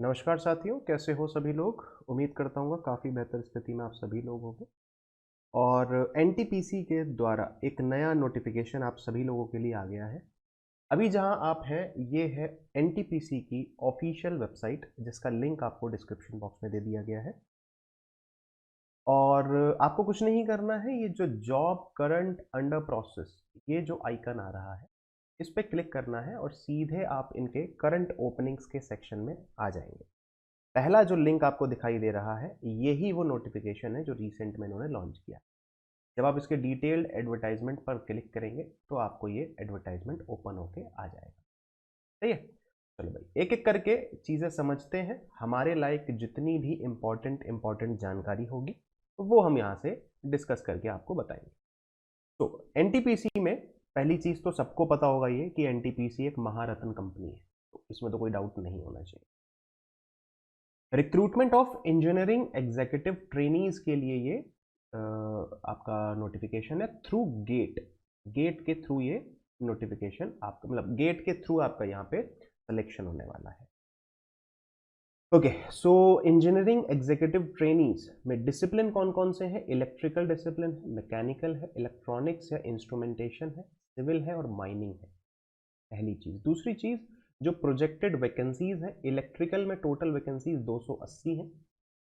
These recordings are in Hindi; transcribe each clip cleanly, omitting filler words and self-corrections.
नमस्कार साथियों, कैसे हो सभी लोग। उम्मीद करता हूँ काफ़ी बेहतर स्थिति में आप सभी लोग होंगे। और एनटीपीसी के द्वारा एक नया नोटिफिकेशन आप सभी लोगों के लिए आ गया है। अभी जहां आप हैं ये है एनटीपीसी की ऑफिशियल वेबसाइट, जिसका लिंक आपको डिस्क्रिप्शन बॉक्स में दे दिया गया है। और आपको कुछ नहीं करना है, ये जो जॉब करंट अंडर प्रोसेस, ये जो आइकन आ रहा है इस पर क्लिक करना है और सीधे आप इनके करंट ओपनिंग्स के सेक्शन में आ जाएंगे। पहला जो लिंक आपको दिखाई दे रहा है यही वो नोटिफिकेशन है जो रिसेंट में इन्होंने लॉन्च किया। जब आप इसके डिटेल्ड एडवर्टाइजमेंट पर क्लिक करेंगे तो आपको ये एडवर्टाइजमेंट ओपन होके आ जाएगा। सही है, चलो भाई एक एक करके चीज़ें समझते हैं। हमारे लायक जितनी भी इम्पोर्टेंट जानकारी होगी तो वो हम यहाँ से डिस्कस करके आपको बताएंगे। तो एनटीपीसी में पहली चीज़ तो सबको पता होगा ये कि एनटीपीसी एक महारत्न कंपनी है, तो इसमें तो कोई डाउट नहीं होना चाहिए। Recruitment of engineering executive trainees के लिए ये आपका नोटिफिकेशन है थ्रू गेट। गेट के थ्रू ये नोटिफिकेशन आपका, मतलब गेट के थ्रू आपका यहाँ पे सिलेक्शन होने वाला है। ओके, सो इंजीनियरिंग एग्जीक्यूटिव ट्रेनीज में डिसिप्लिन कौन कौन से हैं? इलेक्ट्रिकल डिसिप्लिन है, मैकेनिकल है, इलेक्ट्रॉनिक्स या इंस्ट्रूमेंटेशन है, सिविल है और माइनिंग है। पहली चीज़। दूसरी चीज़, जो प्रोजेक्टेड वैकेंसीज हैं, इलेक्ट्रिकल में टोटल वैकेंसीज 280 हैं,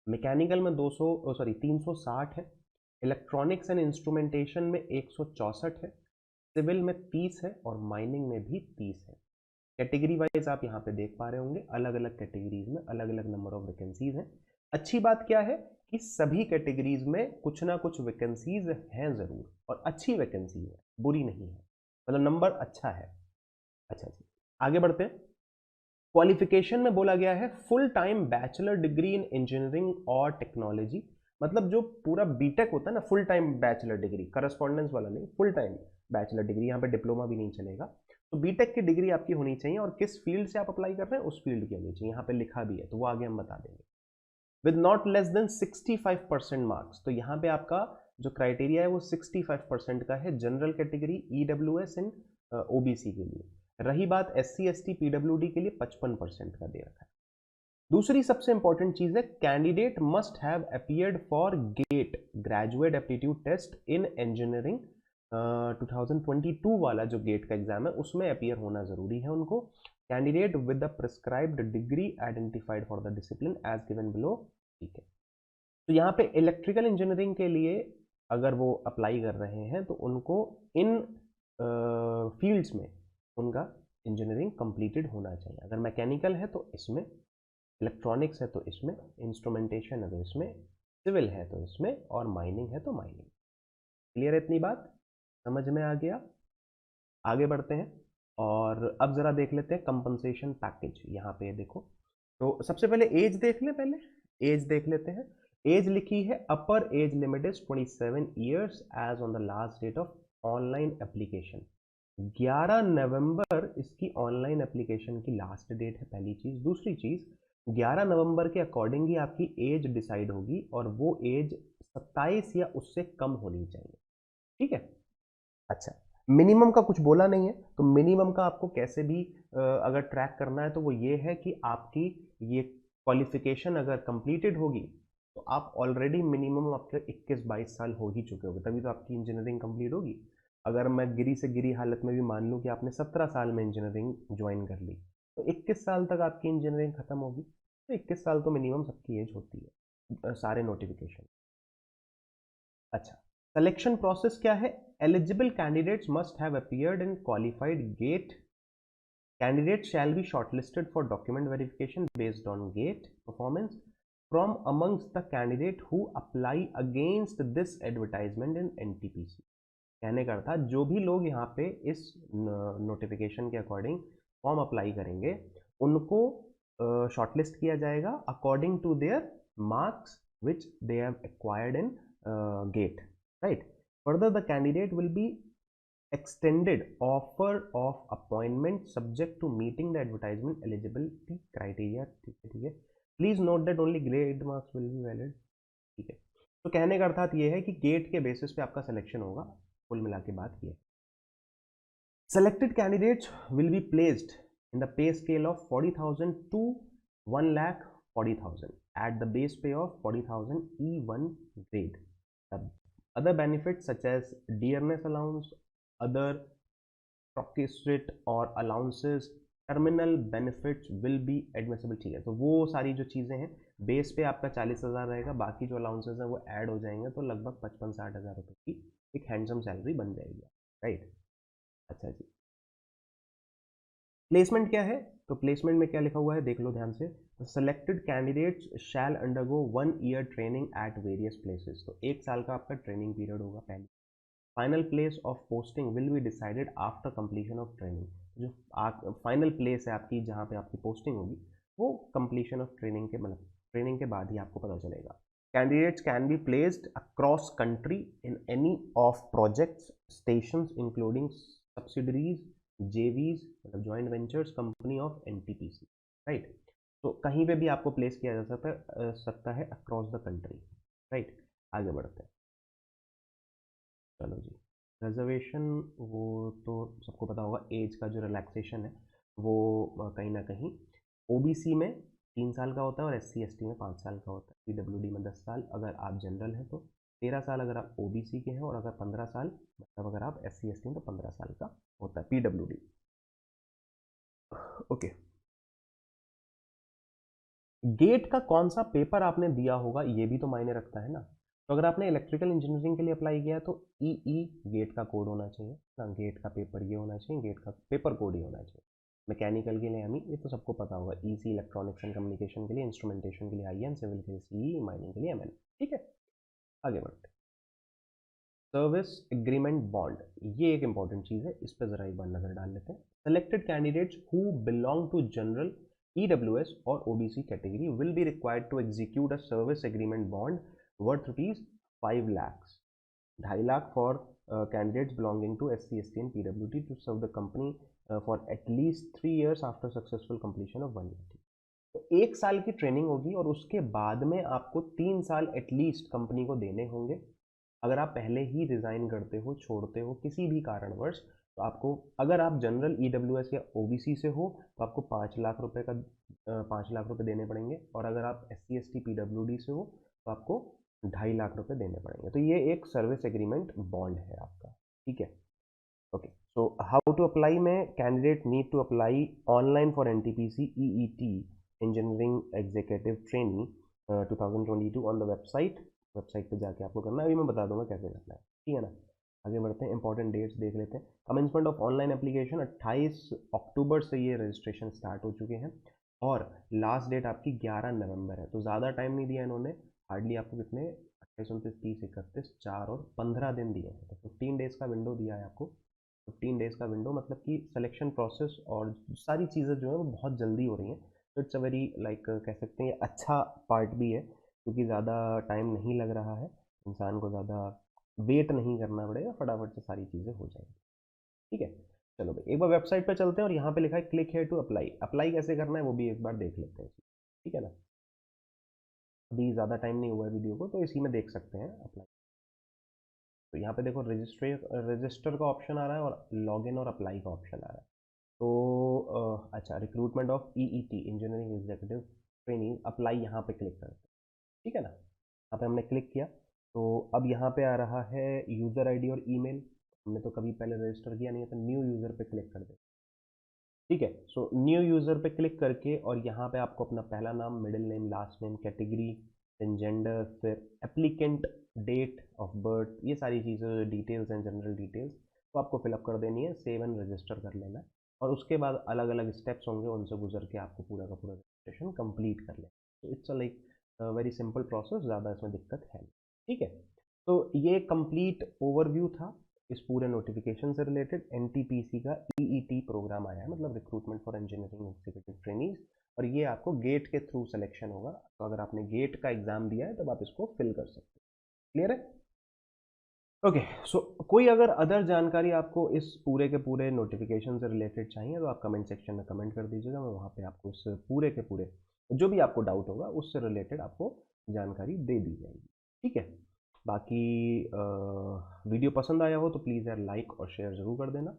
मैकेनिकल में 360 है, इलेक्ट्रॉनिक्स एंड इंस्ट्रूमेंटेशन में 164 है, सिविल में 30 है और माइनिंग में भी 30 है। कैटेगरी वाइज आप यहाँ पे देख पा रहे होंगे, अलग अलग कैटेगरीज में अलग अलग नंबर ऑफ वैकेंसीज हैं। अच्छी बात क्या है कि सभी कैटेगरीज में कुछ ना कुछ वैकेंसीज हैं ज़रूर, और अच्छी वैकेंसी है, बुरी नहीं है, मतलब नंबर अच्छा है। अच्छा जी, आगे बढ़ते हैं। क्वालिफिकेशन में बोला गया है full time bachelor degree in engineering और टेक्नोलॉजी, मतलब जो पूरा बीटेक होता है ना, full time bachelor degree, correspondence वाला नहीं, फुल टाइम बैचलर डिग्री, यहाँ पे डिप्लोमा भी नहीं चलेगा। तो बीटेक की डिग्री आपकी होनी चाहिए, और किस फील्ड से आप अप्लाई कर रहे हैं उस फील्ड की होनी चाहिए, यहाँ पे लिखा भी है तो वो आगे हम बता देंगे। With not less than 65% marks, तो यहाँ पे आपका जो क्राइटेरिया है वो 65% का है, general category, EWS and OBC के लिए। रही बात SC ST PWD के लिए 55% का दे रखा है। दूसरी सबसे इंपॉर्टेंट चीज है, candidate must have appeared for GATE graduate aptitude test in engineering 2022 वाला जो गेट का एग्जाम है उसमें अपीयर होना जरूरी है उनको। Candidate with the prescribed degree identified for the discipline as given below. ठीक है, तो यहाँ पे इलेक्ट्रिकल इंजीनियरिंग के लिए अगर वो अप्लाई कर रहे हैं तो उनको इन फील्ड्स में उनका इंजीनियरिंग कंप्लीटेड होना चाहिए। अगर मैकेनिकल है तो इसमें, इलेक्ट्रॉनिक्स है तो इसमें, इंस्ट्रूमेंटेशन है तो इसमें, सिविल है तो इसमें, और माइनिंग है तो माइनिंग। क्लियर है इतनी बात? समझ में आ गया? आगे बढ़ते हैं और अब जरा देख लेते हैं कंपनसेशन पैकेज। यहाँ पे देखो, तो सबसे पहले एज देख लें, पहले एज देख लेते हैं। एज लिखी है upper age limit is 27 years as on the last date of online application. 11 नवंबर इसकी ऑनलाइन एप्लीकेशन की लास्ट डेट है, पहली चीज। दूसरी चीज, 11 नवंबर के अकॉर्डिंग ही आपकी एज डिसाइड होगी, और वो एज 27 या उससे कम होनी चाहिए। ठीक है, अच्छा। मिनिमम का कुछ बोला नहीं है, तो मिनिमम का आपको कैसे भी अगर ट्रैक करना है तो वो ये है कि आपकी ये क्वालिफिकेशन अगर कंप्लीटेड होगी तो आप ऑलरेडी मिनिमम आपके 21-22 साल हो ही चुके होंगे, तभी तो आपकी इंजीनियरिंग कंप्लीट होगी। अगर मैं गिरी से गिरी हालत में भी मान लूँ कि आपने 17 साल में इंजीनियरिंग ज्वाइन कर ली तो 21 साल तक आपकी इंजीनियरिंग खत्म होगी, तो 21 साल तो मिनिमम सबकी एज होती है सारे नोटिफिकेशन। अच्छा, सिलेक्शन प्रोसेस क्या है? Eligible candidates must have appeared in qualified GATE. Candidate shall be shortlisted for document verification based on GATE performance from amongst the candidate who apply against this advertisement in NTPC. कहने का था, जो भी लोग यहाँ पे इस नोटिफिकेशन के अकॉर्डिंग फॉर्म अप्लाई करेंगे उनको शॉर्टलिस्ट किया जाएगा according to their marks which they have acquired in gate, right? Further, the candidate will be extended offer of appointment subject to meeting the advertisement eligibility criteria। ठीक है, please note that only grade marks will be valid. ठीक है, तो कहने का अर्थात ये है कि गेट के बेसिस पे आपका सिलेक्शन होगा। कुल मिला के बात ये, selected candidates will be placed in the pay scale of 40,000 to 1 lakh 40,000 at the base pay of 40,000 E1 grade. Other benefits such as dearness allowance, other proquisite और allowances, terminal benefits will be admissible. ठीक है, तो वो सारी जो चीज़ें हैं बेस पे आपका 40,000 रहेगा, बाकी जो अलाउंसेज हैं वो ऐड हो जाएंगे, तो लगभग 55-60 हज़ार रुपये की एक हैंडसम सैलरी बन जाएगी, राइट। अच्छा जी, प्लेसमेंट क्या है? तो प्लेसमेंट में क्या लिखा हुआ है देख लो ध्यान से। Selected candidates shall undergo 1 year training at various places. तो 1 साल का आपका ट्रेनिंग पीरियड होगा पहले। Final place of posting will be decided after completion of training. जो फाइनल प्लेस है आपकी जहाँ पे आपकी पोस्टिंग होगी वो कंप्लीशन ऑफ ट्रेनिंग के मतलब ट्रेनिंग के बाद ही आपको पता चलेगा। Candidates can be placed across country in any of projects stations including subsidiaries, JVs मतलब joint ventures company of NTPC, right. तो कहीं पे भी आपको प्लेस किया जा सकता है अक्रॉस द कंट्री, राइट। आगे बढ़ते हैं, चलो जी। रिजर्वेशन वो तो सबको पता होगा, एज का जो रिलैक्सेशन है वो कहीं ना कहीं ओबीसी में 3 साल का होता है और एससी एसटी में 5 साल का होता है, पीडब्ल्यूडी में 10 साल, अगर आप जनरल हैं तो 13 साल, अगर आप ओबीसी के हैं, और अगर 15 साल मतलब अगर आप एससी एसटी हैं तो 15 साल का होता है पीडब्ल्यूडी। ओके, गेट का कौन सा पेपर आपने दिया होगा ये भी तो मायने रखता है ना। तो अगर आपने इलेक्ट्रिकल इंजीनियरिंग के लिए अप्लाई किया तो ई गेट का कोड होना चाहिए ना, गेट का पेपर ये होना चाहिए, गेट का पेपर कोड ही होना चाहिए। मैकेनिकल के लिए एम ये तो सबको पता होगा, ईसी इलेक्ट्रॉनिक्स एंड कम्युनिकेशन के लिए, इंस्ट्रूमेंटेशन के लिए IN, सिविल के लिए CE, माइनिंग के लिए MN। ठीक है, आगे बढ़ते हैं। सर्विस एग्रीमेंट बॉन्ड, ये एक इंपॉर्टेंट चीज है, इस पर जरा एक बार नजर डाल लेते हैं। Selected candidates who belong to general, EWS और OBC category will be required to execute a service agreement bond worth rupees 5 lakhs, 2.5 lakh for candidates belonging to SC, ST and PWD to serve the company for at least 3 years after successful completion of 1 year। तो 1 साल की ट्रेनिंग होगी और उसके बाद में आपको 3 साल एटलीस्ट कंपनी को देने होंगे। अगर आप पहले ही रिज़ाइन करते हो, छोड़ते हो किसी भी कारणवश, तो आपको, अगर आप जनरल EWS या OBC से हो तो आपको 5 लाख रुपए का 5 लाख रुपए देने पड़ेंगे, और अगर आप SC ST PWD से हो तो आपको 2.5 लाख रुपए देने पड़ेंगे। तो ये एक सर्विस एग्रीमेंट बॉन्ड है आपका, ठीक है। Okay, so how to apply में candidate need to apply online for NTPC EET engineering executive training 2022 on the website पे जाके आपको करना है, अभी मैं बता दूंगा कैसे करना है, ठीक है ना। आगे बढ़ते हैं, इंपॉर्टेंट डेट्स देख लेते हैं। कमेंसमेंट ऑफ ऑनलाइन एप्लीकेशन 28 अक्टूबर से ये रजिस्ट्रेशन स्टार्ट हो चुके हैं, और लास्ट डेट आपकी 11 नवंबर है, तो ज़्यादा टाइम नहीं दिया इन्होंने, हार्डली आपको कितने 28, 29, 30, 31, 4 और 15 दिन दिए हैं, तो 15 डेज़ का विंडो दिया है आपको। 15 डेज़ का विंडो मतलब कि सिलेक्शन प्रोसेस और सारी चीज़ें जो है वो बहुत जल्दी हो रही हैं, तो इट्स अ वेरी लाइक कह सकते हैं ये अच्छा पार्ट भी है, क्योंकि ज़्यादा टाइम नहीं लग रहा है, इंसान को ज़्यादा वेट नहीं करना पड़ेगा, फटाफट से सारी चीज़ें हो जाएंगी, ठीक है। चलो भाई एक बार वेबसाइट पे चलते हैं, और यहाँ पे लिखा है click here to apply. Apply कैसे करना है वो भी एक बार देख लेते हैं, ठीक है ना। अभी ज़्यादा टाइम नहीं हुआ है वीडियो को, तो इसी में देख सकते हैं अप्लाई। तो यहाँ पे देखो रजिस्टर का ऑप्शन आ रहा है और लॉगिन और अप्लाई का ऑप्शन आ रहा है। तो अच्छा, recruitment of EET engineering executive training, apply यहाँ पे क्लिक करते हैं, ठीक है ना। यहाँ पे हमने क्लिक किया, तो अब यहाँ पे आ रहा है यूज़र ID और ईमेल। हमने तो कभी पहले रजिस्टर किया नहीं है, तो न्यू यूज़र पे क्लिक कर दे, ठीक है। सो न्यू यूज़र पे क्लिक करके, और यहाँ पे आपको अपना पहला नाम, middle name, last name, category, then gender, फिर एप्लीकेंट, डेट ऑफ बर्थ, ये सारी चीज़ें डिटेल्स हैं, जनरल डिटेल्स, तो आपको फिलअप कर देनी है, सेव एंड रजिस्टर कर लेना है, और उसके बाद अलग अलग स्टेप्स होंगे, उनसे गुजर के आपको पूरा का पूरा रजिस्ट्रेशन कंप्लीट कर लेना। तो it's a like very simple process, ज़्यादा इसमें दिक्कत है नहीं, ठीक है। तो ये कंप्लीट ओवरव्यू था इस पूरे नोटिफिकेशन से रिलेटेड। NTPC का EET प्रोग्राम आया है, मतलब recruitment for engineering executive trainees, और ये आपको गेट के थ्रू सिलेक्शन होगा, तो अगर आपने गेट का एग्जाम दिया है तब आप इसको फिल कर सकते हैं। क्लियर है? ओके, सो कोई अगर अदर जानकारी आपको इस पूरे के पूरे नोटिफिकेशन से रिलेटेड चाहिए तो आप कमेंट सेक्शन में कमेंट कर दीजिएगा, मैं वहाँ पे आपको इस पूरे के पूरे जो भी आपको डाउट होगा उससे रिलेटेड आपको जानकारी दे दी जाएगी, ठीक है। बाकी वीडियो पसंद आया हो तो प्लीज़ यार लाइक और शेयर ज़रूर कर देना,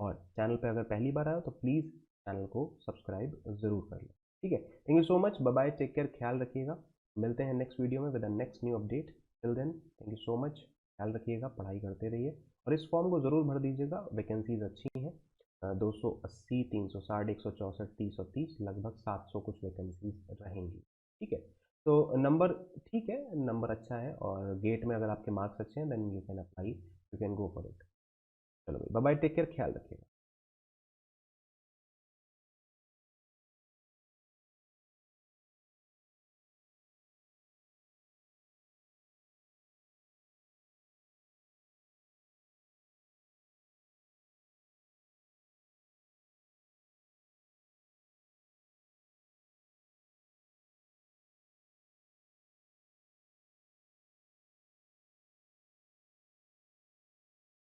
और चैनल पे अगर पहली बार आया हो तो प्लीज़ चैनल को सब्सक्राइब ज़रूर कर लें। ठीक है, thank you so much, bye bye, take care, ख्याल रखिएगा। मिलते हैं नेक्स्ट वीडियो में with the next new update. Till then thank you so much, ख्याल रखिएगा, पढ़ाई करते रहिए और इस फॉर्म को ज़रूर भर दीजिएगा, वैकेंसीज अच्छी हैं। 280, 360, 164, 330, लगभग 700 कुछ वैकेंसीज रहेंगी। ठीक है, तो नंबर ठीक है, नंबर अच्छा है और गेट में अगर आपके मार्क्स अच्छे हैं then you can apply, you can go for it. चलो भाई, बाय बाय, टेक केयर, ख्याल रखिएगा।